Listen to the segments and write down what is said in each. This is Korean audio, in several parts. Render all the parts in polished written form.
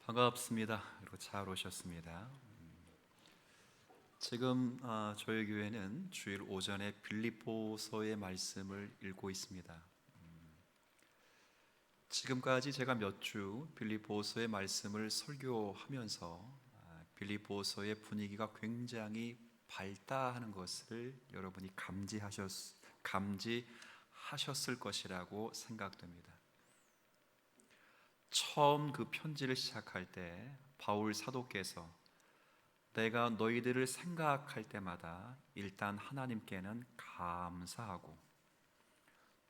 반갑습니다. 그리고 잘 오셨습니다. 지금 저희 교회는 주일 오전에 빌립보서의 말씀을 읽고 있습니다. 지금까지 제가 몇 주 빌립보서의 말씀을 설교하면서 빌립보서의 분위기가 굉장히 밝다하는 것을 여러분이 감지하셨을 것이라고 생각됩니다. 처음 그 편지를 시작할 때 바울 사도께서 내가 너희들을 생각할 때마다 일단 하나님께는 감사하고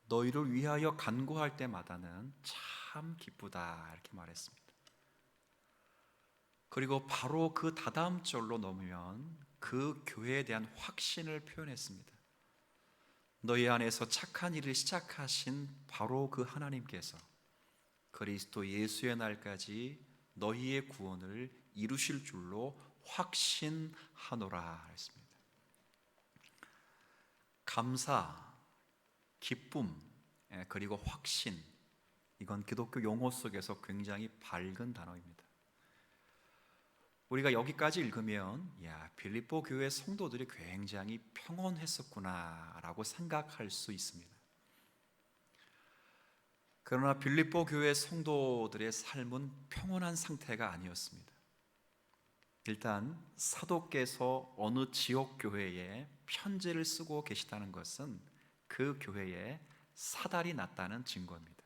너희를 위하여 간구할 때마다는 참 기쁘다 이렇게 말했습니다. 그리고 바로 그 다다음 절로 넘으면 그 교회에 대한 확신을 표현했습니다. 너희 안에서 착한 일을 시작하신 바로 그 하나님께서 그리스도 예수의 날까지 너희의 구원을 이루실 줄로 확신하노라 했습니다. 감사, 기쁨, 그리고 확신, 이건 기독교 용어 속에서 굉장히 밝은 단어입니다. 우리가 여기까지 읽으면 빌립보 교회 성도들이 굉장히 평온했었구나라고 생각할 수 있습니다. 그러나 빌립보 교회 성도들의 삶은 평온한 상태가 아니었습니다. 일단 사도께서 어느 지역 교회에 편지를 쓰고 계시다는 것은 그 교회에 사달이 났다는 증거입니다.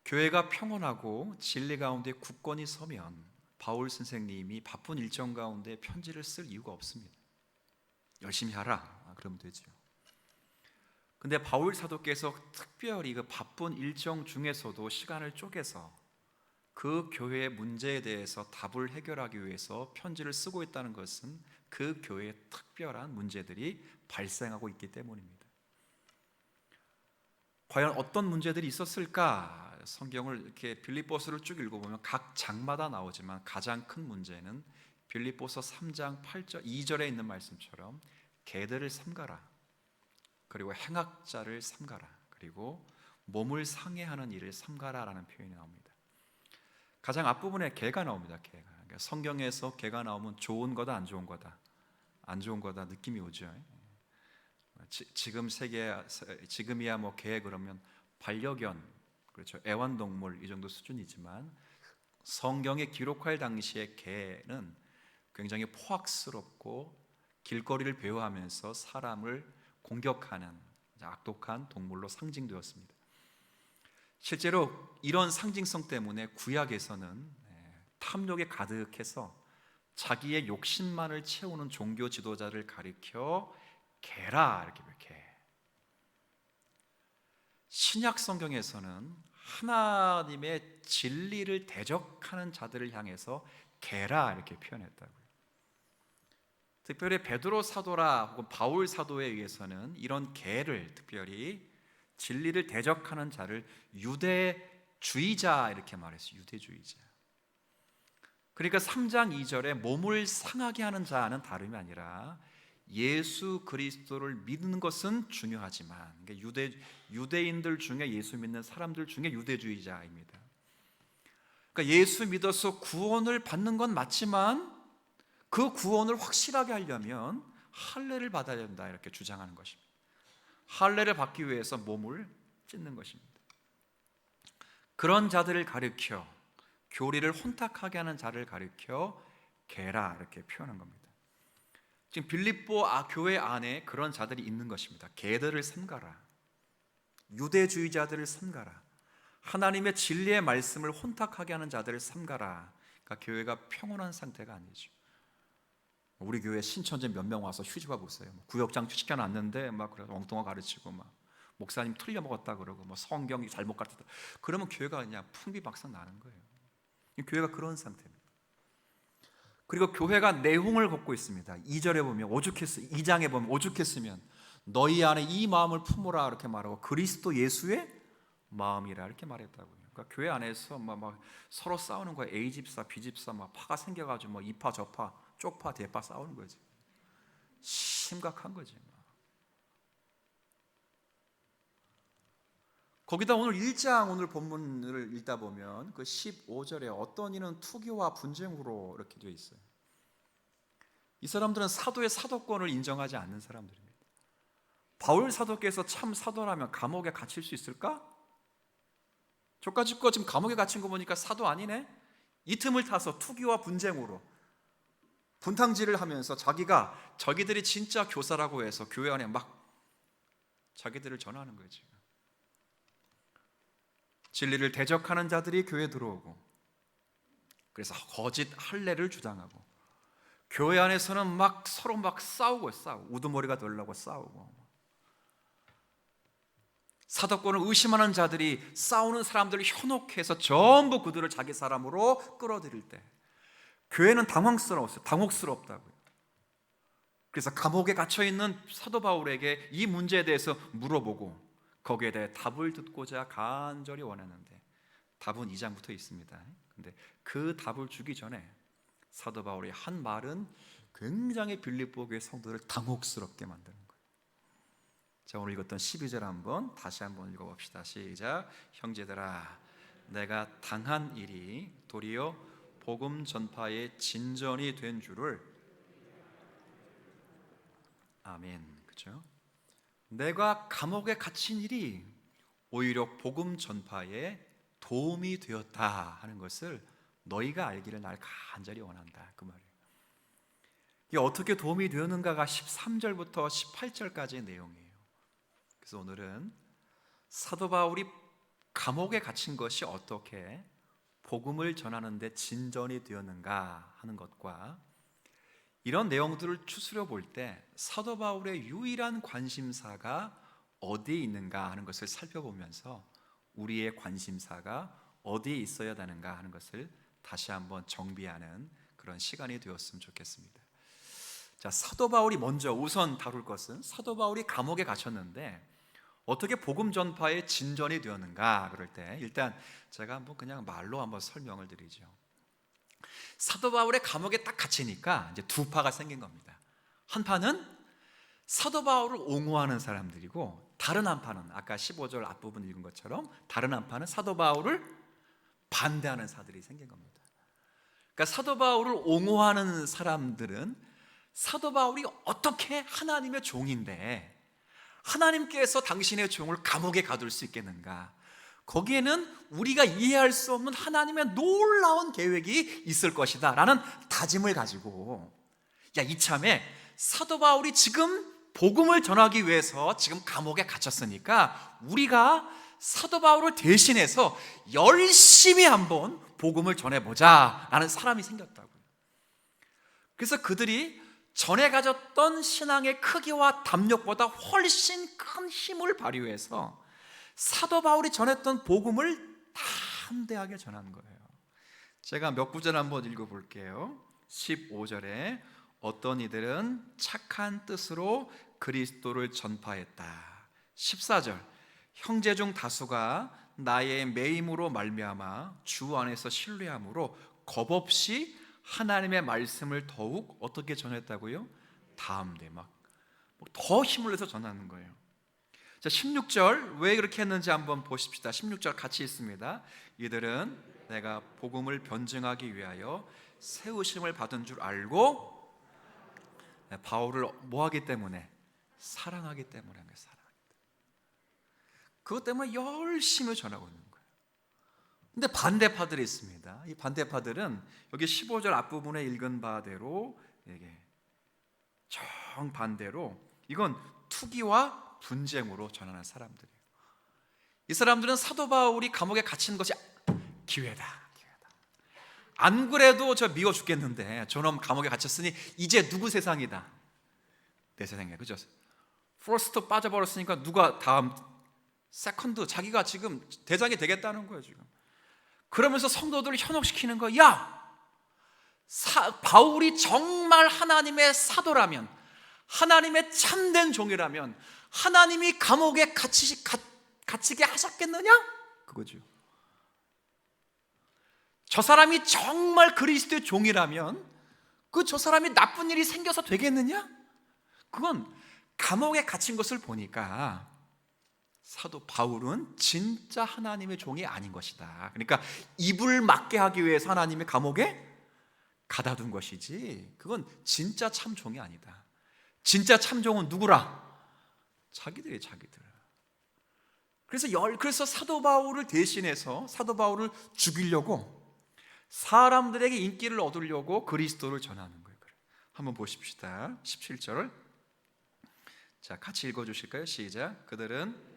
교회가 평온하고 진리 가운데 굳건히 서면 바울 선생님이 바쁜 일정 가운데 편지를 쓸 이유가 없습니다. 열심히 하라 그러면 되죠. 근데 바울 사도께서 특별히 그 바쁜 일정 중에서도 시간을 쪼개서 그 교회의 문제에 대해서 답을 해결하기 위해서 편지를 쓰고 있다는 것은 그 교회에 특별한 문제들이 발생하고 있기 때문입니다. 과연 어떤 문제들이 있었을까? 성경을 이렇게 빌립보서를 쭉 읽어보면 각 장마다 나오지만 가장 큰 문제는 빌립보서 3장 8절 2절에 있는 말씀처럼 개들을 삼가라, 그리고 행악자를 삼가라, 그리고 몸을 상해하는 일을 삼가라라는 표현이 나옵니다. 가장 앞부분에 개가 나옵니다. 개가. 그러니까 성경에서 개가 나오면 좋은 거다 안 좋은 거다? 안 좋은 거다 느낌이 오죠. 지금이야 뭐 개 그러면 반려견, 그렇죠, 애완동물 이 정도 수준이지만 성경에 기록할 당시의 개는 굉장히 포악스럽고 길거리를 배회하면서 사람을 공격하는 악독한 동물로 상징되었습니다. 실제로 이런 상징성 때문에 구약에서는 탐욕에 가득해서 자기의 욕심만을 채우는 종교 지도자를 가리켜 개라 이렇게 개. 신약 성경에서는 하나님의 진리를 대적하는 자들을 향해서 개라 이렇게 표현했다고요. 특별히 베드로 사도라 혹은 바울 사도에 의해서는 이런 개를, 특별히 진리를 대적하는 자를 유대주의자 이렇게 말했어요. 유대주의자. 그러니까 3장 2절에 몸을 상하게 하는 자는 다름이 아니라 예수 그리스도를 믿는 것은 중요하지만, 그러니까 유대인들 중에 예수 믿는 사람들 중에 유대주의자입니다. 그러니까 예수 믿어서 구원을 받는 건 맞지만 그 구원을 확실하게 하려면 할례를 받아야 된다 이렇게 주장하는 것입니다. 할례를 받기 위해서 몸을 찢는 것입니다. 그런 자들을 가리켜, 교리를 혼탁하게 하는 자를 가리켜 개라 이렇게 표현한 겁니다. 지금 빌립보 교회 안에 그런 자들이 있는 것입니다. 개들을 삼가라, 유대주의자들을 삼가라, 하나님의 진리의 말씀을 혼탁하게 하는 자들을 삼가라. 그러니까 교회가 평온한 상태가 아니죠. 우리 교회 신천지 몇 명 와서 휴지바 보세요. 구역장 시켜놨는데 막 그래서 엉뚱한 가르치고 막 목사님 틀려 먹었다 그러고 뭐 성경이 잘못 가르쳤다. 그러면 교회가 그냥 풍비박산 나는 거예요. 교회가 그런 상태입니다. 그리고 교회가 내홍을 걷고 있습니다. 2절에 보면 2장에 보면 오죽했으면 너희 안에 이 마음을 품으라 이렇게 말하고 그리스도 예수의 마음이라 이렇게 말했다고요. 그러니까 교회 안에서 막 서로 싸우는 거예요. A 집사, B 집사 막 파가 생겨가지고 뭐 이파 저파, 쪽파 대파 싸우는 거지. 심각한 거지. 거기다 오늘 1장 오늘 본문을 읽다 보면 그 15절에 어떤 이는 투기와 분쟁으로 이렇게 되어 있어요. 이 사람들은 사도의 사도권을 인정하지 않는 사람들입니다. 바울 사도께서 참 사도라면 감옥에 갇힐 수 있을까? 저까지 거 지금 감옥에 갇힌 거 보니까 사도 아니네? 이 틈을 타서 투기와 분쟁으로 분탕질을 하면서 자기가 저기들이 진짜 교사라고 해서 교회 안에 막 자기들을 전하는 거예요. 지금 진리를 대적하는 자들이 교회에 들어오고, 그래서 거짓 할례를 주장하고, 교회 안에서는 막 서로 막 싸우고 우두머리가 되려고 싸우고, 사도권을 의심하는 자들이 싸우는 사람들을 현혹해서 전부 그들을 자기 사람으로 끌어들일 때 교회는 당혹스럽다고요. 그래서 감옥에 갇혀있는 사도 바울에게 이 문제에 대해서 물어보고 거기에 대해 답을 듣고자 간절히 원했는데 답은 2장부터 있습니다. 근데 그 답을 주기 전에 사도 바울이 한 말은 굉장히 빌립보 교회 성도를 당혹스럽게 만드는 거예요. 자, 오늘 읽었던 12절 다시 한번 읽어봅시다. 시작. 형제들아, 내가 당한 일이 도리어 복음 전파의 진전이 된 줄을. 아멘. 그렇죠? 내가 감옥에 갇힌 일이 오히려 복음 전파에 도움이 되었다 하는 것을 너희가 알기를 날 간절히 원한다, 그 말이에요. 이게 어떻게 도움이 되었는가가 13절부터 18절까지의 내용이에요. 그래서 오늘은 사도 바울이 감옥에 갇힌 것이 어떻게 복음을 전하는 데 진전이 되었는가 하는 것과 이런 내용들을 추스려 볼 때 사도 바울의 유일한 관심사가 어디에 있는가 하는 것을 살펴보면서 우리의 관심사가 어디에 있어야 되는가 하는 것을 다시 한번 정비하는 그런 시간이 되었으면 좋겠습니다. 자, 사도 바울이 먼저 우선 다룰 것은 사도 바울이 감옥에 갇혔는데 어떻게 복음 전파에 진전이 되었는가. 그럴 때 일단 제가 한번 그냥 말로 한번 설명을 드리죠. 사도 바울의 감옥에 딱 갇히니까 이제 두 파가 생긴 겁니다. 한 파는 사도 바울을 옹호하는 사람들이고, 다른 한 파는 아까 15절 앞부분 읽은 것처럼 다른 한 파는 사도 바울을 반대하는 사람들이 생긴 겁니다. 그러니까 사도 바울을 옹호하는 사람들은 사도 바울이 어떻게 하나님의 종인데 하나님께서 당신의 종을 감옥에 가둘 수 있겠는가? 거기에는 우리가 이해할 수 없는 하나님의 놀라운 계획이 있을 것이다 라는 다짐을 가지고, 야, 이참에 사도 바울이 지금 복음을 전하기 위해서 지금 감옥에 갇혔으니까 우리가 사도 바울을 대신해서 열심히 한번 복음을 전해보자 라는 사람이 생겼다고요. 그래서 그들이 전에 가졌던 신앙의 크기와 담력보다 훨씬 큰 힘을 발휘해서 사도 바울이 전했던 복음을 담대하게 전한 거예요. 제가 몇 구절 한번 읽어볼게요. 15절에 어떤 이들은 착한 뜻으로 그리스도를 전파했다. 14절 형제 중 다수가 나의 매임으로 말미암아 주 안에서 신뢰함으로 겁없이 하나님의 말씀을 더욱 어떻게 전했다고요? 담대 막 더 힘을 내서 전하는 거예요. 자, 16절 왜 그렇게 했는지 한번 보십시다. 16절 같이 읽습니다. 이들은 내가 복음을 변증하기 위하여 세우심을 받은 줄 알고, 바울을 뭐하기 때문에? 사랑하기 때문에. 그것 때문에 열심히 전하고 있는 거예요. 근데 반대파들이 있습니다. 이 반대파들은 여기 15절 앞부분에 읽은 바대로 이게 정반대로 이건 투기와 분쟁으로 전하는 사람들이에요. 이 사람들은 사도 바울이 감옥에 갇힌 것이 기회다. 안 그래도 저 미워 죽겠는데 저놈 감옥에 갇혔으니 이제 누구 세상이다? 내 세상이야, 그죠? 퍼스트 빠져버렸으니까 누가 다음 세컨드, 자기가 지금 대장이 되겠다는 거예요 지금. 그러면서 성도들을 현혹시키는 거야. 야, 바울이 정말 하나님의 사도라면, 하나님의 참된 종이라면 하나님이 감옥에 갇히게 하셨겠느냐? 그거죠. 저 사람이 정말 그리스도의 종이라면 저 사람이 나쁜 일이 생겨서 되겠느냐? 그건 감옥에 갇힌 것을 보니까 사도 바울은 진짜 하나님의 종이 아닌 것이다. 그러니까 입을 막게 하기 위해서 하나님의 감옥에 가다둔 것이지, 그건 진짜 참종이 아니다. 진짜 참종은 누구라? 자기들이 자기들. 그래서 사도 바울을 대신해서 사도 바울을 죽이려고, 사람들에게 인기를 얻으려고 그리스도를 전하는 거예요. 한번 보십시다. 17절. 자, 같이 읽어 주실까요? 시작. 그들은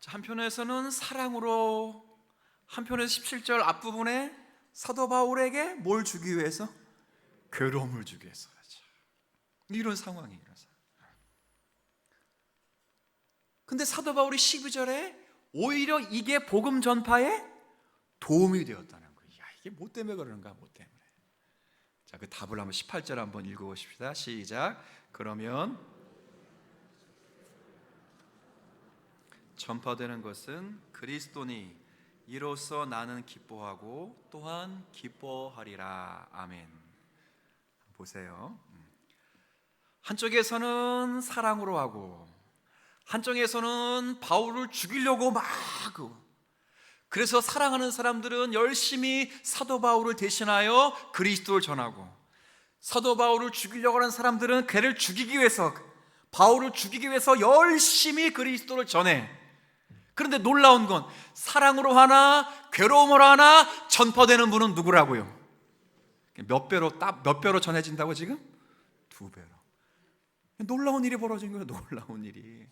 한편에서는 사랑으로, 한편에서 17절 앞부분에 사도 바울에게 뭘 주기 위해서? 괴로움을 주기 위해서. 이런 상황이에요. 근데 사도 바울이 12절에 오히려 이게 복음 전파에 도움이 되었다는 거예요. 야, 이게 뭐 때문에 그러는가? 뭐 때문에. 자, 그 답을 한번 18절 한번 읽어보십시다. 시작. 그러면 전파되는 것은 그리스도니 이로써 나는 기뻐하고 또한 기뻐하리라. 아멘. 보세요. 한쪽에서는 사랑으로 하고, 한쪽에서는 바울을 죽이려고 막, 그래서 사랑하는 사람들은 열심히 사도 바울을 대신하여 그리스도를 전하고, 사도 바울을 죽이려고 하는 사람들은 그를 죽이기 위해서, 바울을 죽이기 위해서 열심히 그리스도를 전해. 그런데 놀라운 건 사랑으로 하나 괴로움으로 하나 전파되는 분은 누구라고요? 몇 배로 전해진다고 지금? 2배로. 놀라운 일이 벌어진 거예요. 놀라운 일이.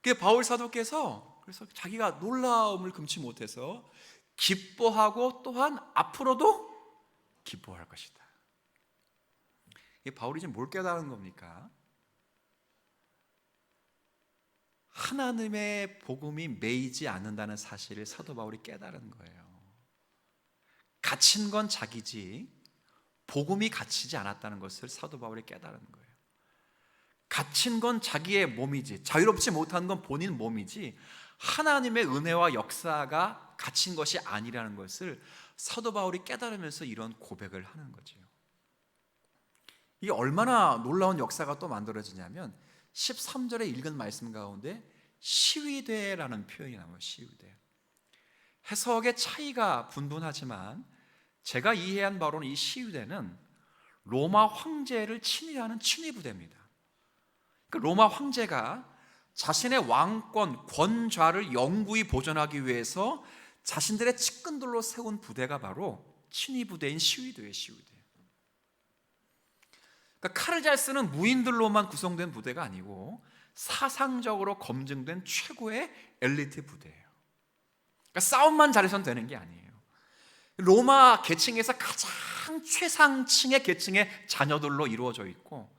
그 바울 사도께서 그래서 자기가 놀라움을 금치 못해서 기뻐하고 또한 앞으로도 기뻐할 것이다. 이 바울이 지금 뭘 깨달은 겁니까? 하나님의 복음이 매이지 않는다는 사실을 사도 바울이 깨달은 거예요. 갇힌 건 자기지 복음이 갇히지 않았다는 것을 사도 바울이 깨달은 거예요. 갇힌 건 자기의 몸이지, 자유롭지 못한 건 본인 몸이지, 하나님의 은혜와 역사가 갇힌 것이 아니라는 것을 사도 바울이 깨달으면서 이런 고백을 하는 거죠. 이게 얼마나 놀라운 역사가 또 만들어지냐면 13절에 읽은 말씀 가운데 시위대라는 표현이 나와요. 시위대. 해석의 차이가 분분하지만 제가 이해한 바로는 이 시위대는 로마 황제를 친위하는 친위 부대입니다. 로마 황제가 자신의 왕권, 권좌를 영구히 보존하기 위해서 자신들의 측근들로 세운 부대가 바로 친위 부대인 시위대예요. 시위대. 그러니까 칼을 잘 쓰는 무인들로만 구성된 부대가 아니고 사상적으로 검증된 최고의 엘리트 부대예요. 그러니까 싸움만 잘해서는 되는 게 아니에요. 로마 계층에서 가장 최상층의 계층의 자녀들로 이루어져 있고,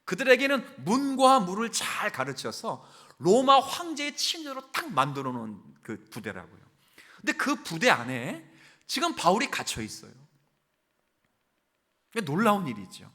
그들에게는 문과 무를 잘 가르쳐서 로마 황제의 친위로 딱 만들어 놓은 그 부대라고요. 근데 그 부대 안에 지금 바울이 갇혀 있어요. 놀라운 일이죠.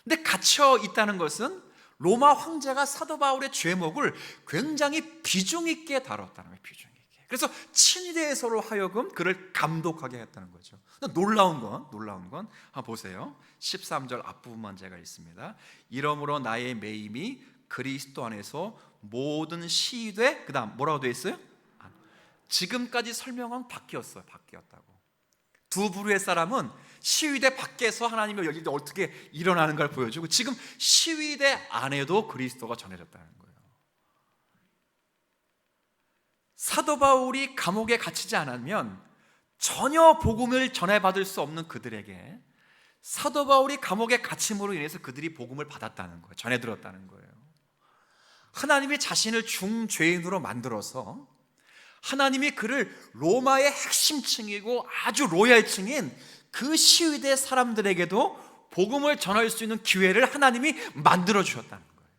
근데 갇혀 있다는 것은 로마 황제가 사도 바울의 죄목을 굉장히 비중 있게 다뤘다는 거예요. 비중 있게. 그래서 친위대에서로 하여금 그를 감독하게 했다는 거죠. 놀라운 건 한번 보세요. 13절 앞부분만 제가 읽습니다. 이러므로 나의 매임이 그리스도 안에서 모든 시위대, 그 다음 뭐라고 되어 있어요? 지금까지 설명은 바뀌었다고. 두 부류의 사람은 시위대 밖에서 하나님의 열릴 때 어떻게 일어나는 걸 보여주고, 지금 시위대 안에도 그리스도가 전해졌다는 거예요. 사도 바울이 감옥에 갇히지 않으면 전혀 복음을 전해받을 수 없는 그들에게 사도 바울이 감옥에 갇힘으로 인해서 그들이 복음을 받았다는 거예요. 전해 들었다는 거예요. 하나님이 자신을 중죄인으로 만들어서 하나님이 그를 로마의 핵심층이고 아주 로얄층인 그 시위대 사람들에게도 복음을 전할 수 있는 기회를 하나님이 만들어 주셨다는 거예요.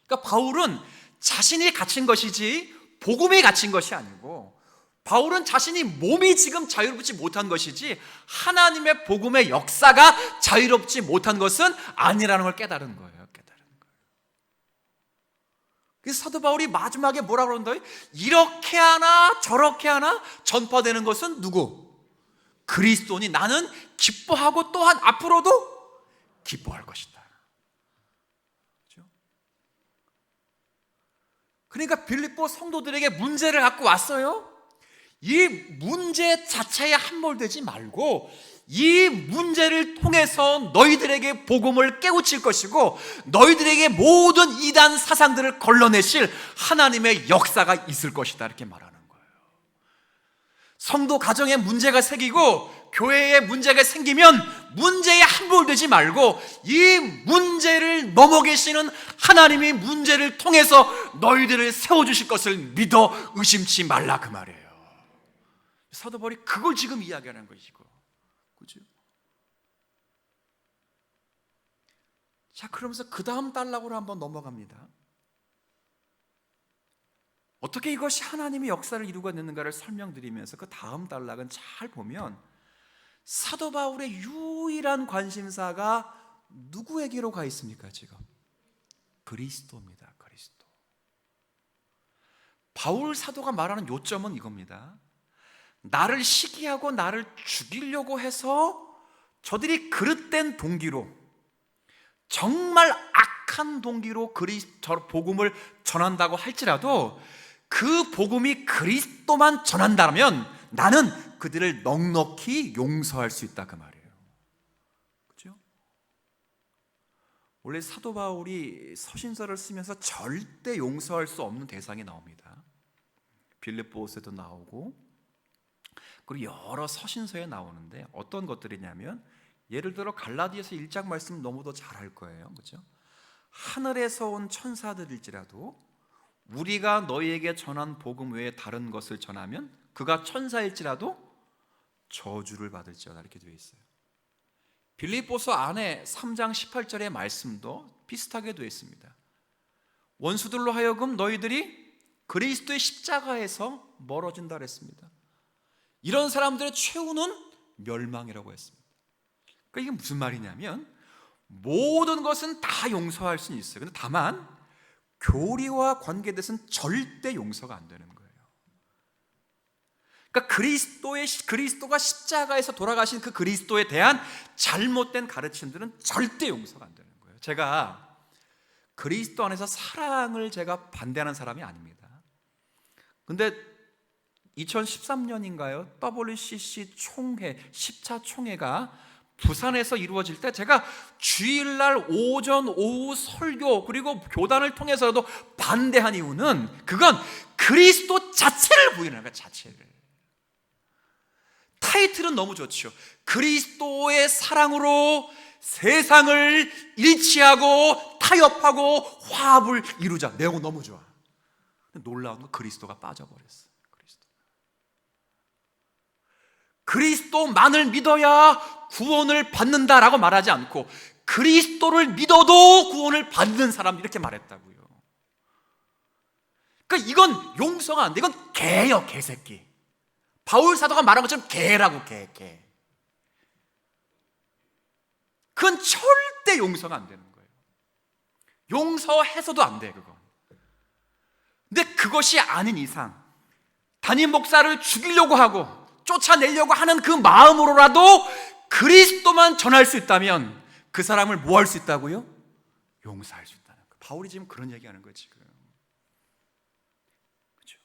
그러니까 바울은 자신이 갇힌 것이지 복음이 갇힌 것이 아니고, 바울은 자신이 몸이 지금 자유롭지 못한 것이지 하나님의 복음의 역사가 자유롭지 못한 것은 아니라는 걸 깨달은 거예요. 그래서 사도 바울이 마지막에 뭐라고 그런다? 이렇게 하나 저렇게 하나 전파되는 것은 누구? 그리스도니 나는 기뻐하고 또한 앞으로도 기뻐할 것이다. 그렇죠? 그러니까 빌립보 성도들에게 문제를 갖고 왔어요. 이 문제 자체에 함몰되지 말고 이 문제를 통해서 너희들에게 복음을 깨우칠 것이고 너희들에게 모든 이단 사상들을 걸러내실 하나님의 역사가 있을 것이다, 이렇게 말하는 거예요. 성도 가정에 문제가 생기고 교회에 문제가 생기면 문제에 함몰되지 말고 이 문제를 넘어 계시는 하나님이 문제를 통해서 너희들을 세워주실 것을 믿어 의심치 말라, 그 말이에요. 사도 바울이 그걸 지금 이야기하는 것이고, 그죠? 자, 그러면서 그 다음 단락으로 한번 넘어갑니다. 어떻게 이것이 하나님의 역사를 이루어냈는가를 설명드리면서 그 다음 단락은 잘 보면 사도 바울의 유일한 관심사가 누구에게로 가 있습니까? 지금 그리스도입니다. 그리스도. 바울 사도가 말하는 요점은 이겁니다. 나를 시기하고 나를 죽이려고 해서 저들이 그릇된 동기로, 정말 악한 동기로 복음을 전한다고 할지라도 그 복음이 그리스도만 전한다면 나는 그들을 넉넉히 용서할 수 있다, 그 말이에요. 그렇죠? 원래 사도 바울이 서신서를 쓰면서 절대 용서할 수 없는 대상이 나옵니다. 빌립보서에도 나오고 그리고 여러 서신서에 나오는데 어떤 것들이냐면, 예를 들어 갈라디아서 1장 말씀 너무도 잘 알 거예요. 그렇죠? 하늘에서 온 천사들일지라도 우리가 너희에게 전한 복음 외에 다른 것을 전하면 그가 천사일지라도 저주를 받을지어다, 이렇게 되어 있어요. 빌립보서 안에 3장 18절의 말씀도 비슷하게 되어 있습니다. 원수들로 하여금 너희들이 그리스도의 십자가에서 멀어진다 그랬습니다. 이런 사람들의 최후는 멸망이라고 했습니다. 그러니까 이게 무슨 말이냐면 모든 것은 다 용서할 수는 있어요. 그런데 다만 교리와 관계돼서는 절대 용서가 안 되는 거예요. 그러니까 그리스도가 십자가에서 돌아가신 그 그리스도에 대한 잘못된 가르침들은 절대 용서가 안 되는 거예요. 제가 그리스도 안에서 사랑을 제가 반대하는 사람이 아닙니다. 근데 2013년인가요? WCC 총회, 10차 총회가 부산에서 이루어질 때 제가 주일날 오전, 오후 설교 그리고 교단을 통해서도 반대한 이유는 그건 그리스도 자체를 부인하는 거예요. 자체를. 타이틀은 너무 좋죠. 그리스도의 사랑으로 세상을 일치하고 타협하고 화합을 이루자. 내용 너무 좋아. 놀라운 건 그리스도가 빠져버렸어요. 그리스도만을 믿어야 구원을 받는다라고 말하지 않고 그리스도를 믿어도 구원을 받는 사람, 이렇게 말했다고요. 그러니까 이건 용서가 안 돼. 이건 개예요, 개새끼. 바울 사도가 말한 것처럼 개라고, 개. 그건 절대 용서가 안 되는 거예요. 용서해서도 안 돼, 그건. 근데 그것이 아닌 이상 담임 목사를 죽이려고 하고 쫓아내려고 하는 그 마음으로라도 그리스도만 전할 수 있다면 그 사람을 뭐 할 수 있다고요? 용서할 수 있다는 거예요. 바울이 지금 그런 얘기하는 거예요, 지금. 그렇죠?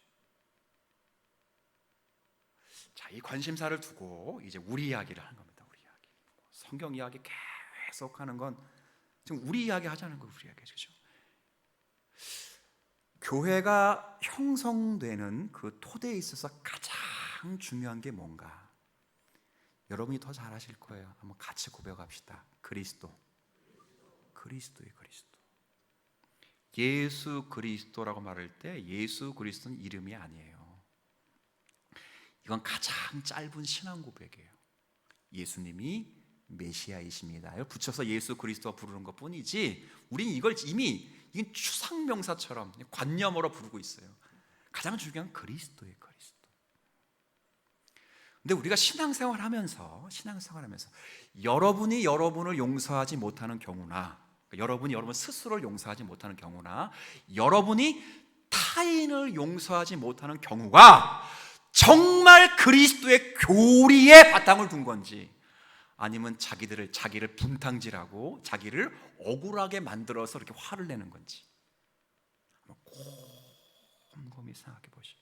자, 이 관심사를 두고 이제 우리 이야기를 하는 겁니다. 우리 이야기. 성경 이야기 계속 하는 건 지금 우리 이야기 하자는 거예요. 우리 이야기. 그렇죠? 교회가 형성되는 그 토대에 있어서 가장 중요한 게 뭔가? 여러분이 더 잘 아실 거예요. 한번 같이 고백합시다. 그리스도예요, 그리스도. 예수 그리스도라고 말할 때 예수 그리스도는 이름이 아니에요. 이건 가장 짧은 신앙 고백이에요. 예수님이 메시아이십니다. 붙여서 예수 그리스도 부르는 것 뿐이지 우리는 이걸 이미 이건 추상명사처럼 관념으로 부르고 있어요. 가장 중요한 그리스도예요, 그리스도. 근데 우리가 신앙생활하면서 여러분이 여러분을 용서하지 못하는 경우나, 여러분이 여러분 스스로를 용서하지 못하는 경우나, 여러분이 타인을 용서하지 못하는 경우가 정말 그리스도의 교리에 바탕을 둔 건지, 아니면 자기를 분탕질하고 자기를 억울하게 만들어서 이렇게 화를 내는 건지 곰곰이 생각해 보십시오.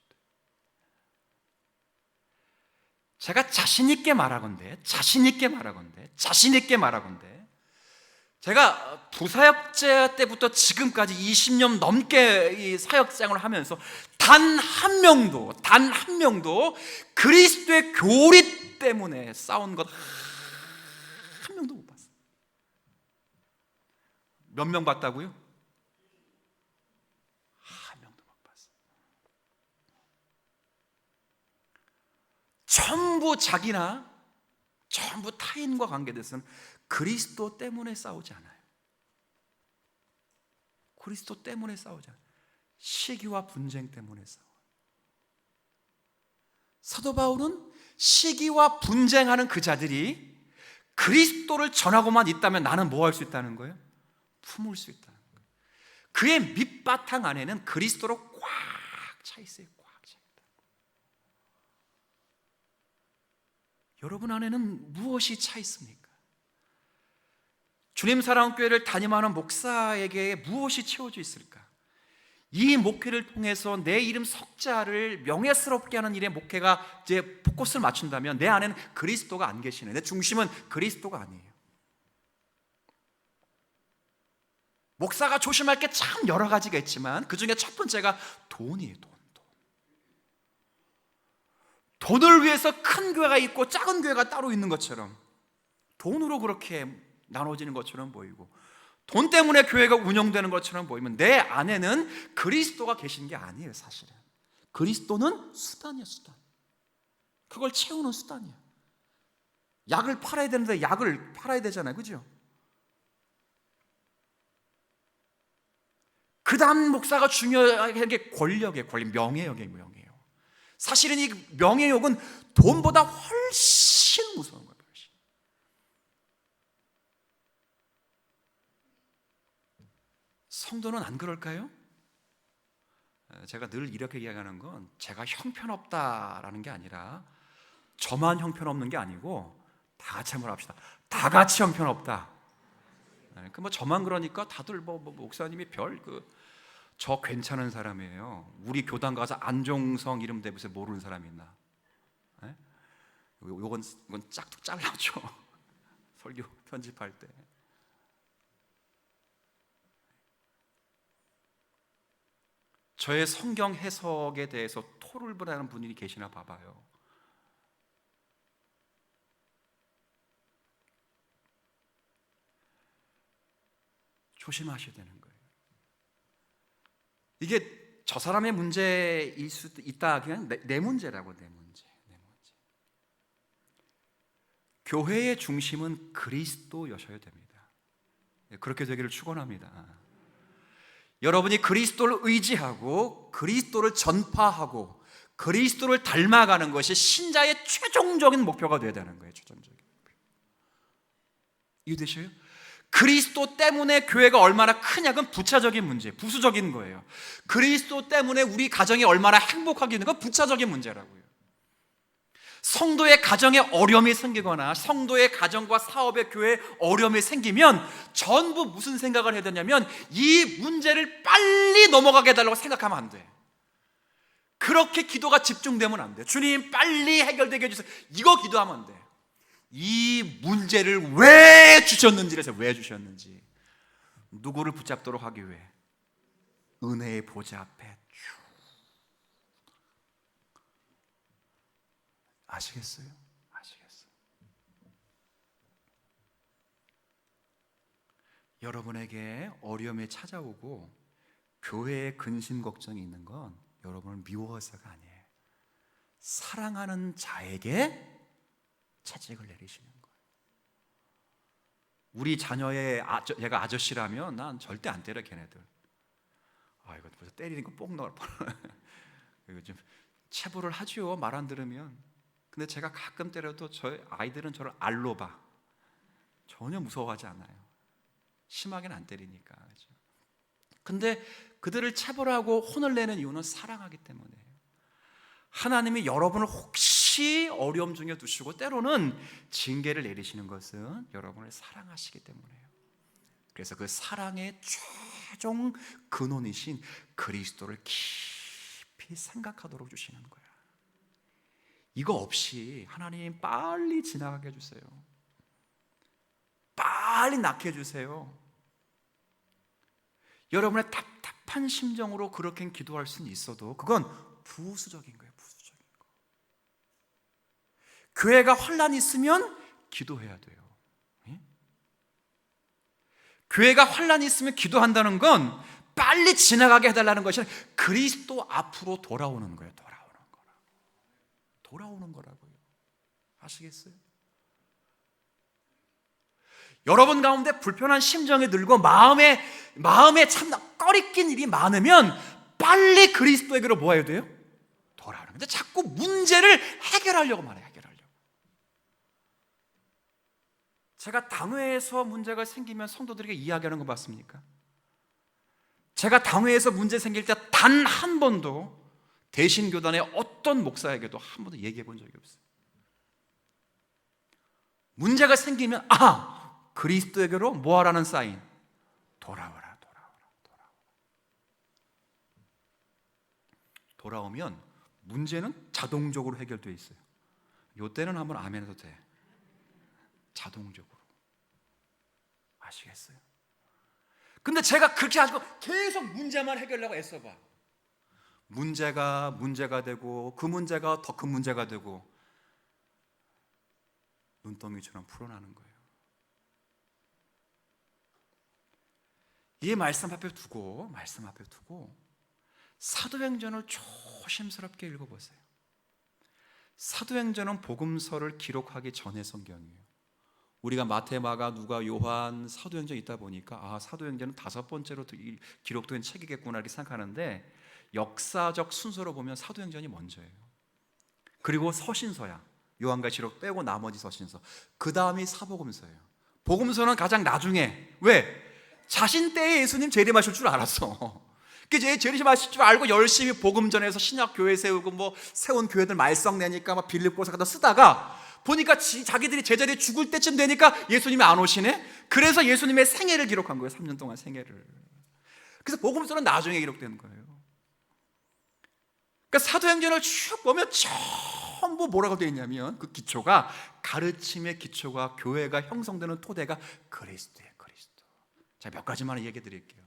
제가 자신 있게 말하건대 제가 부사역자 때부터 지금까지 20년 넘게 이 사역생활을 하면서 단 한 명도 그리스도의 교리 때문에 싸운 것 한 명도 못 봤어요. 몇 명 봤다고요? 한 명도 못 봤어요. 전부 타인과 관계돼서는 그리스도 때문에 싸우지 않아요. 그리스도 때문에 싸우지 않아요. 시기와 분쟁 때문에 싸워요. 사도 바울은 시기와 분쟁하는 그 자들이 그리스도를 전하고만 있다면 나는 뭐 할 수 있다는 거예요? 품을 수 있다는 거예요. 그의 밑바탕 안에는 그리스도로 꽉 차 있어요. 꽉 차 있다. 여러분 안에는 무엇이 차 있습니까? 주님 사랑교회를 담임하는 목사에게 무엇이 채워져 있을까? 이 목회를 통해서 내 이름 석자를 명예스럽게 하는 일에 목회가 이제 포커스를 맞춘다면 내 안에는 그리스도가 안 계시네. 내 중심은 그리스도가 아니에요. 목사가 조심할 게 참 여러 가지가 있지만 그 중에 첫 번째가 돈이에요. 돈을 위해서 큰 교회가 있고 작은 교회가 따로 있는 것처럼, 돈으로 그렇게 나눠지는 것처럼 보이고, 돈 때문에 교회가 운영되는 것처럼 보이면 내 안에는 그리스도가 계신 게 아니에요. 사실은 그리스도는 수단이야. 수단. 그걸 채우는 수단이야. 약을 팔아야 되는데 약을 팔아야 되잖아요. 그죠? 그 다음 목사가 중요한 게 권력이에요. 명예욕이에요. 사실은 이 명예욕은 돈보다 훨씬 무서운 거예요. 훨씬. 성도는 안 그럴까요? 제가 늘 이렇게 이야기하는 건 제가 형편없다라는 게 아니라 저만 형편없는 게 아니고 다 같이 한번 합시다. 다 같이 형편없다. 뭐 저만 그러니까 다들 목사님이 저 괜찮은 사람이에요. 우리 교단 가서 안종성 이름 대면서 모르는 사람이 있나? 이건 짝도 잘라줘. 설교 편집할 때. 저의 성경 해석에 대해서 토를 벌하는 분이 계시나 봐봐요. 조심하셔야 되는 거예요. 이게 저 사람의 문제일 수도 있다. 그냥 내 문제라고. 내 문제. 교회의 중심은 그리스도여셔야 됩니다. 그렇게 되기를 축원합니다. 여러분이 그리스도를 의지하고 그리스도를 전파하고 그리스도를 닮아가는 것이 신자의 최종적인 목표가 되어야 되는 거예요. 최종적인 목표. 이해되셔요? 그리스도 때문에 교회가 얼마나 크냐는 부차적인 문제, 부수적인 거예요. 그리스도 때문에 우리 가정이 얼마나 행복하게 있는 건 부차적인 문제라고요. 성도의 가정에 어려움이 생기거나 성도의 가정과 사업의 교회에 어려움이 생기면 전부 무슨 생각을 해야 되냐면 이 문제를 빨리 넘어가게 해달라고 생각하면 안 돼. 그렇게 기도가 집중되면 안 돼. 주님 빨리 해결되게 해주세요. 이거 기도하면 안 돼. 이 문제를 왜 주셨는지에서 왜 주셨는지, 누구를 붙잡도록 하기 위해 은혜의 보좌 앞에 아시겠어요? 여러분에게 어려움이 찾아오고 교회에 근심 걱정이 있는 건 여러분을 미워해서가 아니에요. 사랑하는 자에게 채찍을 내리시는 거예요. 우리 자녀의 얘가 아저씨라면 난 절대 안 때려 걔네들. 이거 벌써 때리는 거 뽕 나올 뻔. 이거 좀 체벌을 하죠. 말 안 들으면. 근데 제가 가끔 때려도 저희 아이들은 저를 알로 봐. 전혀 무서워하지 않아요. 심하게는 안 때리니까. 그렇죠? 근데 그들을 체벌하고 혼을 내는 이유는 사랑하기 때문이에요. 하나님이 여러분을 혹시 어려움 중에 두시고 때로는 징계를 내리시는 것은 여러분을 사랑하시기 때문이에요. 그래서 그 사랑의 최종 근원이신 그리스도를 깊이 생각하도록 주시는 거야. 이거 없이 하나님 빨리 지나가게 해주세요. 빨리 낫게 해주세요. 여러분의 답답한 심정으로 그렇게 기도할 수는 있어도 그건 부수적인 거예요. 부수적인 거. 교회가 환란이 있으면 기도해야 돼요. 예? 교회가 환란이 있으면 기도한다는 건 빨리 지나가게 해달라는 것이 아니라 그리스도 앞으로 돌아오는 거예요. 돌아오는 거라고요. 아시겠어요? 여러분 가운데 불편한 심정이 들고 마음에 참 꺼리낀 일이 많으면 빨리 그리스도에게로 뭐 해야 돼요? 돌아오는. 근데 자꾸 문제를 해결하려고 말해요. 해결하려고. 제가 당회에서 문제가 생기면 성도들에게 이야기하는 거 봤습니까? 제가 당회에서 문제 생길 때 단 한 번도 대신교단의 어떤 목사에게도 한 번도 얘기해 본 적이 없어요. 문제가 생기면 그리스도에게로 뭐 하라는 사인? 돌아오라. 돌아오면 문제는 자동적으로 해결되어 있어요. 이때는 한번 아멘 해도 돼. 자동적으로. 아시겠어요? 근데 제가 그렇게 하고 계속 문제만 해결하려고 애써봐. 문제가 되고 그 문제가 더 큰 문제가 되고 눈덩이처럼 풀어나는 거예요. 이 말씀 앞에 두고 사도행전을 조심스럽게 읽어보세요. 사도행전은 복음서를 기록하기 전의 성경이에요. 우리가 마태, 마가, 누가, 요한, 사도행전 있다 보니까 사도행전은 5번째로 기록된 책이겠구나 이렇게 생각하는데 역사적 순서로 보면 사도행전이 먼저예요. 그리고 서신서야. 요한계시록 빼고 나머지 서신서. 그 다음이 사복음서예요. 복음서는 가장 나중에. 왜? 자신 때에 예수님 재림하실 줄 알았어. 재림하실 줄 알고 열심히 복음 전해서 신약 교회 세우고 뭐 세운 교회들 말썽 내니까 막 빌립보서 갖다 쓰다가 보니까 자기들이 제자리 죽을 때쯤 되니까 예수님이 안 오시네. 그래서 예수님의 생애를 기록한 거예요. 3년 동안 생애를. 그래서 복음서는 나중에 기록되는 거예요. 그러니까 사도행전을 쭉 보면 전부 뭐라고 되어 있냐면 그 기초가 가르침의 기초가 교회가 형성되는 토대가 그리스도예요. 그리스도. 자, 몇 가지만 얘기해 드릴게요.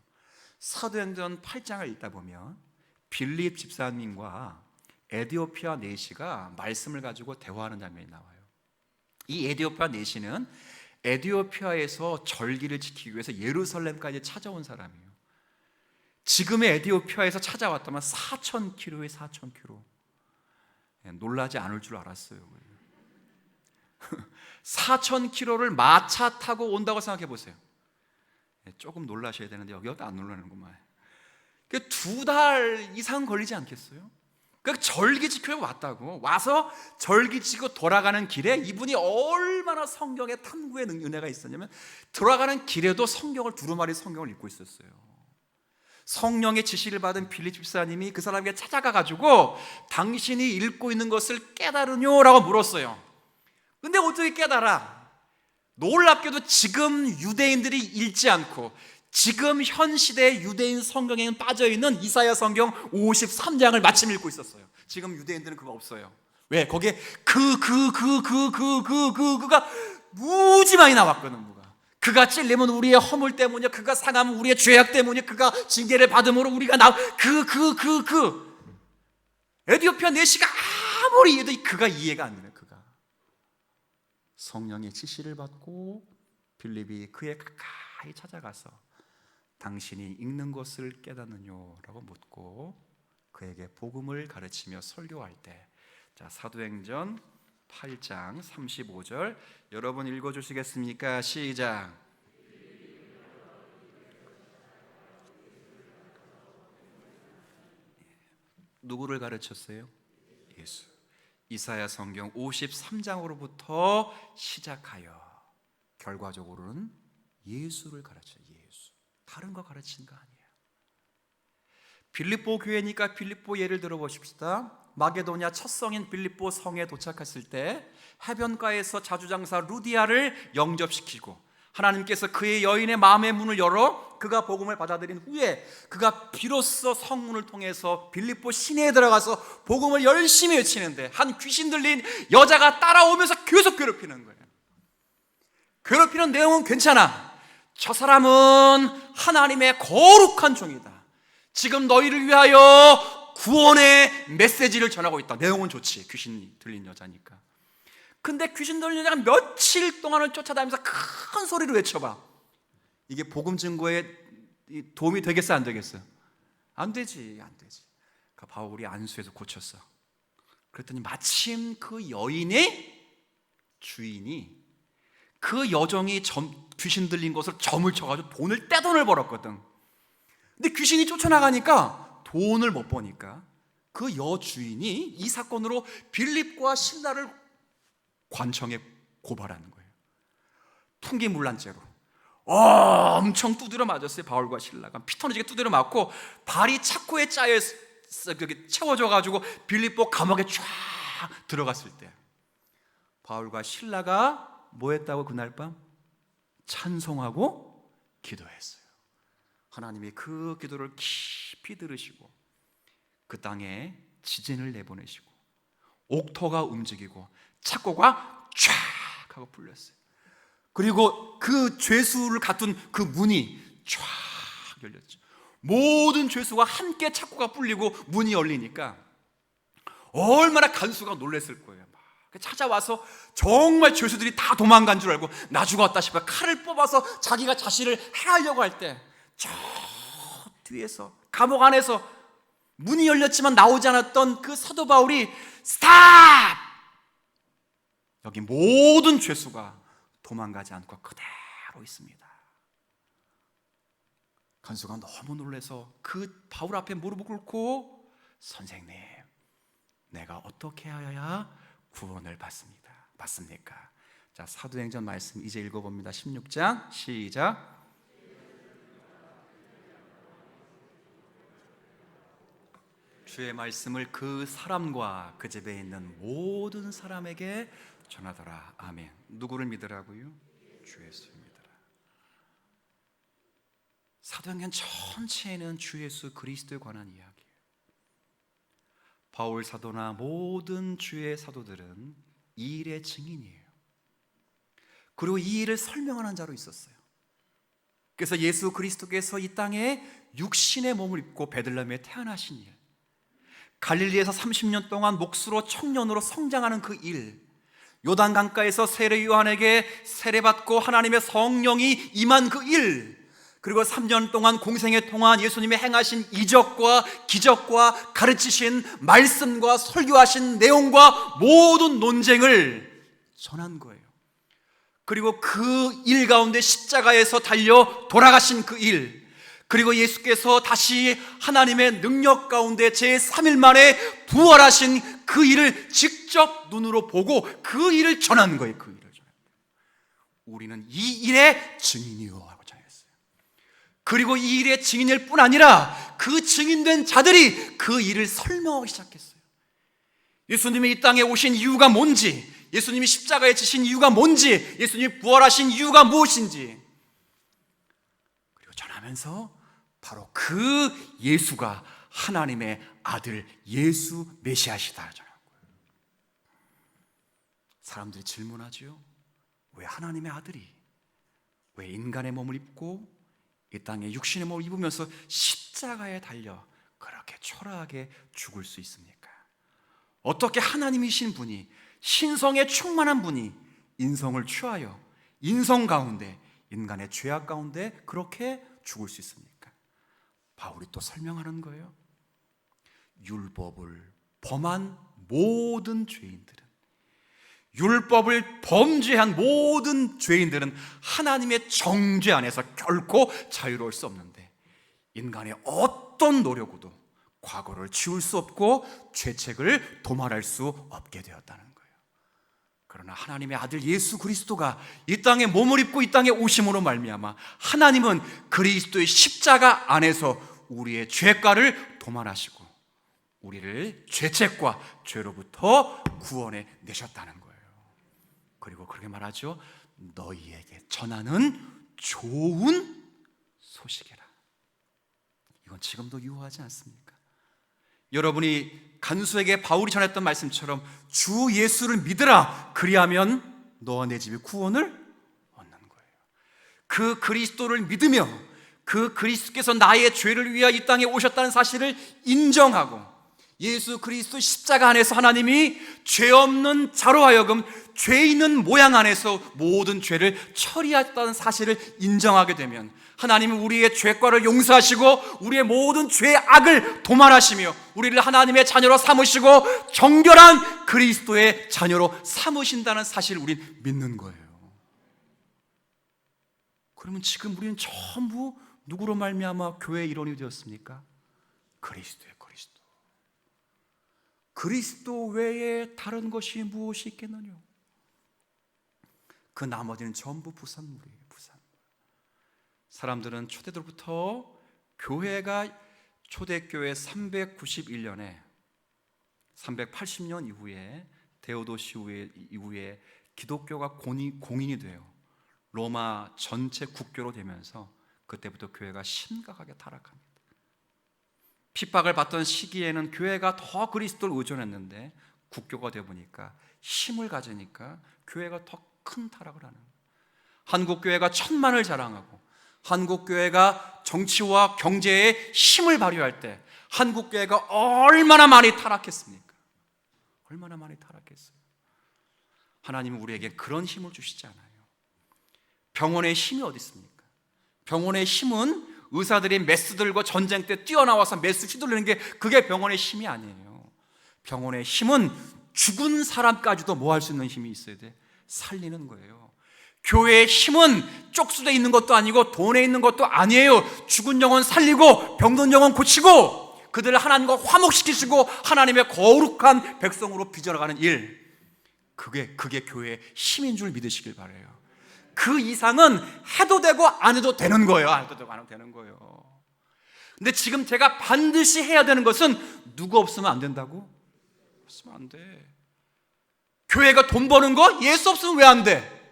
사도행전 8장을 읽다 보면 빌립 집사님과 에디오피아 내시가 말씀을 가지고 대화하는 장면이 나와요. 이 에디오피아 내시는 에디오피아에서 절기를 지키기 위해서 예루살렘까지 찾아온 사람이에요. 지금의 에디오피아에서 찾아왔다면 4,000km에 4,000km. 놀라지 않을 줄 알았어요. 4,000km를 마차 타고 온다고 생각해 보세요. 조금 놀라셔야 되는데 여기가 안 놀라는구만. 2달 이상 걸리지 않겠어요? 그러니까 절기 지키러 왔다고. 와서 절기 지키고 돌아가는 길에 이분이 얼마나 성경에 탐구의 은혜가 있었냐면 돌아가는 길에도 두루마리 성경을 읽고 있었어요. 성령의 지시를 받은 빌립 집사님이 그 사람에게 찾아가가지고 당신이 읽고 있는 것을 깨달으뇨라고 물었어요. 근데 어떻게 깨달아? 놀랍게도 지금 유대인들이 읽지 않고 지금 현 시대의 유대인 성경에는 빠져있는 이사야 성경 53장을 마침 읽고 있었어요. 지금 유대인들은 그거 없어요. 왜? 거기에 그가 무지 많이 나왔거든. 그가 찔리면 우리의 허물 때문이야. 그가 상하면 우리의 죄악 때문이야. 그가 징계를 받음으로 우리가 에디오피아 내시가 아무리 해도 그가 이해가 안 되네. 그가 성령의 지시를 받고 빌립이 그의 가까이 찾아가서 당신이 읽는 것을 깨닫느냐라고 묻고 그에게 복음을 가르치며 설교할 때, 자, 사도행전 8장 35절 여러분 읽어주시겠습니까? 시작. 누구를 가르쳤어요? 예수. 이사야 성경 53장으로부터 시작하여 결과적으로는 예수를 가르쳐요. 예수. 다른 거 가르치는 거 아니에요. 빌립보 교회니까 빌립보 예를 들어보십시다. 마게도냐 첫 성인 빌립보 성에 도착했을 때 해변가에서 자주장사 루디아를 영접시키고 하나님께서 그의 여인의 마음의 문을 열어 그가 복음을 받아들인 후에 그가 비로소 성문을 통해서 빌립보 시내에 들어가서 복음을 열심히 외치는데 한 귀신 들린 여자가 따라오면서 계속 괴롭히는 거예요. 괴롭히는 내용은 괜찮아. 저 사람은 하나님의 거룩한 종이다. 지금 너희를 위하여 구원의 메시지를 전하고 있다. 내용은 좋지. 귀신 들린 여자니까. 근데 귀신 들린 여자가 며칠 동안을 쫓아다니면서 큰 소리로 외쳐봐. 이게 복음 증거에 도움이 되겠어, 안 되겠어? 안 되지, 안 되지. 그 바울이 안수해서 고쳤어. 그랬더니 마침 그 여인의 주인이 그 여정이 귀신 들린 것을 점을 쳐가지고 떼돈을 벌었거든. 근데 귀신이 쫓아나가니까 돈을 못 버니까 그 여주인이 이 사건으로 빌립과 신라를 관청에 고발하는 거예요. 풍기물난죄로 엄청 두드려 맞았어요. 바울과 신라가 피 터지게 두드려 맞고 발이 차코에 짜여 채워져가지고 빌립보 감옥에 쫙 들어갔을 때 바울과 신라가 뭐 했다고 그날 밤? 찬송하고 기도했어요. 하나님이 그 기도를 깊이 들으시고 그 땅에 지진을 내보내시고 옥토가 움직이고 착고가 쫙 하고 풀렸어요. 그리고 그 죄수를 갖둔 그 문이 쫙 열렸죠. 모든 죄수가 함께 착고가 풀리고 문이 열리니까 얼마나 간수가 놀랐을 거예요. 막 찾아와서 정말 죄수들이 다 도망간 줄 알고 나 죽었다 싶어 칼을 뽑아서 자기가 자신을 해하려고 할 때 저 뒤에서 감옥 안에서 문이 열렸지만 나오지 않았던 그 사도 바울이 스탑! 여기 모든 죄수가 도망가지 않고 그대로 있습니다. 간수가 너무 놀라서 그 바울 앞에 무릎을 꿇고 선생님, 내가 어떻게 하여야 구원을 받습니까? 자, 사도행전 말씀 이제 읽어봅니다. 16장 시작. 주의 말씀을 그 사람과 그 집에 있는 모든 사람에게 전하더라. 아멘. 누구를 믿으라고요? 주 예수 믿으라. 사도행전 전체에는 주 예수 그리스도에 관한 이야기예요. 바울 사도나 모든 주의 사도들은 이 일의 증인이에요. 그리고 이 일을 설명하는 자로 있었어요. 그래서 예수 그리스도께서 이 땅에 육신의 몸을 입고 베들레헴에 태어나신 일, 갈릴리에서 30년 동안 목수로 청년으로 성장하는 그 일, 요단 강가에서 세례 요한에게 세례받고 하나님의 성령이 임한 그 일, 그리고 3년 동안 공생애 동안 예수님이 행하신 이적과 기적과 가르치신 말씀과 설교하신 내용과 모든 논쟁을 전한 거예요. 그리고 그 일 가운데 십자가에서 달려 돌아가신 그 일, 그리고 예수께서 다시 하나님의 능력 가운데 제3일 만에 부활하신 그 일을 직접 눈으로 보고 그 일을 전한 거예요. 그 일을 전한 거예요. 우리는 이 일의 증인이요 하고 전했어요. 그리고 이 일의 증인일 뿐 아니라 그 증인된 자들이 그 일을 설명하기 시작했어요. 예수님이 이 땅에 오신 이유가 뭔지, 예수님이 십자가에 지신 이유가 뭔지, 예수님이 부활하신 이유가 무엇인지, 그리고 전하면서 바로 그 예수가 하나님의 아들 예수 메시아시다 전한 거예요. 사람들이 질문하죠. 왜 하나님의 아들이 왜 인간의 몸을 입고 이 땅에 육신의 몸을 입으면서 십자가에 달려 그렇게 초라하게 죽을 수 있습니까? 어떻게 하나님이신 분이, 신성에 충만한 분이 인성을 취하여 인성 가운데, 인간의 죄악 가운데 그렇게 죽을 수 있습니까? 바울이 또 설명하는 거예요. 율법을 범한 모든 죄인들은, 율법을 범죄한 모든 죄인들은 하나님의 정죄 안에서 결코 자유로울 수 없는데 인간의 어떤 노력으로도 과거를 지울 수 없고 죄책을 도말할 수 없게 되었다는 거예요. 그러나 하나님의 아들 예수 그리스도가 이 땅에 몸을 입고 이 땅에 오심으로 말미암아 하나님은 그리스도의 십자가 안에서 우리의 죄가를 도말하시고 우리를 죄책과 죄로부터 구원해 내셨다는 거예요. 그리고 그렇게 말하죠. 너희에게 전하는 좋은 소식이라. 이건 지금도 유효하지 않습니까? 여러분이 간수에게 바울이 전했던 말씀처럼 주 예수를 믿으라. 그리하면 너와 내 집이 구원을 얻는 거예요. 그 그리스도를 믿으며 그 그리스도께서 나의 죄를 위하여 이 땅에 오셨다는 사실을 인정하고 예수 그리스도 십자가 안에서 하나님이 죄 없는 자로 하여금 죄 있는 모양 안에서 모든 죄를 처리했다는 사실을 인정하게 되면 하나님은 우리의 죄과를 용서하시고 우리의 모든 죄의 악을 도말하시며 우리를 하나님의 자녀로 삼으시고 정결한 그리스도의 자녀로 삼으신다는 사실을 우리는 믿는 거예요. 그러면 지금 우리는 전부 누구로 말미암아 교회의 일원이 되었습니까? 그리스도예요. 그리스도 외에 다른 것이 무엇이 있겠느냐? 그 나머지는 전부 부산물이에요. 부산물. 사람들은 초대들부터 교회가 초대교회 391년에 380년 이후에 데오도시 이후에 기독교가 공인이 돼요. 로마 전체 국교로 되면서 그때부터 교회가 심각하게 타락합니다. 핍박을 받던 시기에는 교회가 더 그리스도를 의존했는데 국교가 되어 보니까 힘을 가지니까 교회가 더 큰 타락을 하는 거예요. 한국교회가 천만을 자랑하고 한국교회가 정치와 경제에 힘을 발휘할 때 한국교회가 얼마나 많이 타락했습니까? 얼마나 많이 타락했어요. 하나님은 우리에게 그런 힘을 주시지 않아요. 병원의 힘이 어디 있습니까? 병원의 힘은 의사들이 메스 들고 전쟁 때 뛰어나와서 메스 휘둘리는 게 그게 병원의 힘이 아니에요. 병원의 힘은 죽은 사람까지도 뭐 할 수 있는 힘이 있어야 돼? 살리는 거예요. 교회의 힘은 쪽수돼 있는 것도 아니고 돈에 있는 것도 아니에요. 죽은 영혼 살리고 병든 영혼 고치고 그들을 하나님과 화목시키시고 하나님의 거룩한 백성으로 빚어나가는 일, 그게 교회의 힘인 줄 믿으시길 바라요. 그 이상은 해도 되고 안 해도 되는 거예요. 안 해도 되고 안 해도 되는 거예요. 근데 지금 제가 반드시 해야 되는 것은 누구 없으면 안 된다고? 없으면 안 돼. 교회가 돈 버는 거 예수 없으면 왜 안 돼?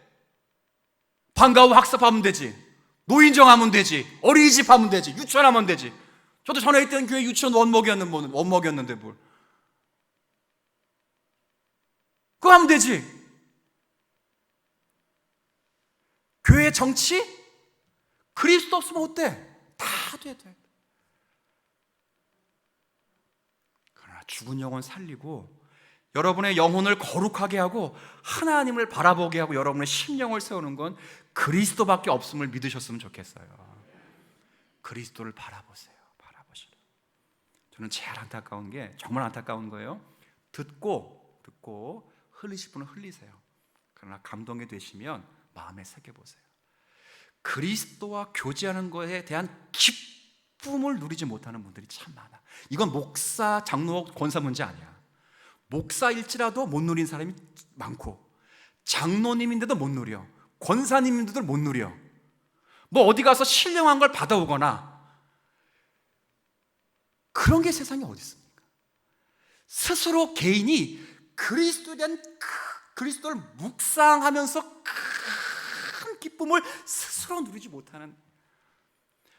방과후 학습하면 되지, 노인정하면 되지, 어린이집 하면 되지, 유치원하면 되지. 저도 전에 있던 교회 유치원 원목이었는데 뭘 그거 하면 되지. 교회 정치? 그리스도 없으면 어때? 다 돼. 그러나 죽은 영혼 살리고 여러분의 영혼을 거룩하게 하고 하나님을 바라보게 하고 여러분의 심령을 세우는 건 그리스도밖에 없음을 믿으셨으면 좋겠어요. 그리스도를 바라보세요. 바라보시라. 저는 제일 안타까운 게, 정말 안타까운 거예요. 듣고 흘리실 분은 흘리세요. 그러나 감동이 되시면 마음에 새겨보세요. 그리스도와 교제하는 것에 대한 기쁨을 누리지 못하는 분들이 참 많아. 이건 목사, 장로, 권사 문제 아니야. 목사일지라도 못 누린 사람이 많고 장로님인데도 못 누려, 권사님인데도 못 누려. 뭐 어디 가서 신령한 걸 받아오거나 그런 게 세상에 어디 있습니까? 스스로 개인이 그리스도에 대한 그리스도를 묵상하면서 큰 기쁨을 스스로 누리지 못하는,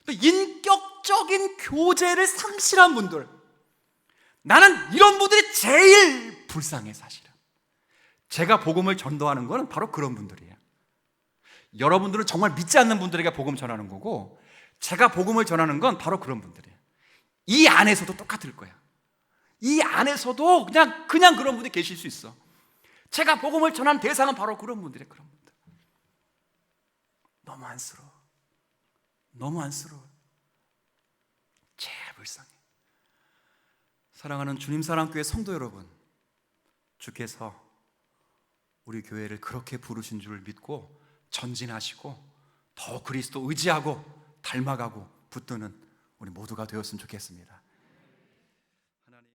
또 인격적인 교제를 상실한 분들, 나는 이런 분들이 제일 불쌍해. 사실은 제가 복음을 전도하는 것은 바로 그런 분들이에요. 여러분들은 정말 믿지 않는 분들에게 복음 전하는 거고, 제가 복음을 전하는 건 바로 그런 분들이에요. 이 안에서도 똑같을 거야. 이 안에서도 그냥 그런 분들이 계실 수 있어. 제가 복음을 전하는 대상은 바로 그런 분들이에요. 그런 분들. 너무 안쓰러워. 너무 안쓰러워. 제일 불쌍해. 사랑하는 주님 사랑교회 성도 여러분, 주께서 우리 교회를 그렇게 부르신 줄 믿고 전진하시고 더 그리스도 의지하고 닮아가고 붙드는 우리 모두가 되었으면 좋겠습니다.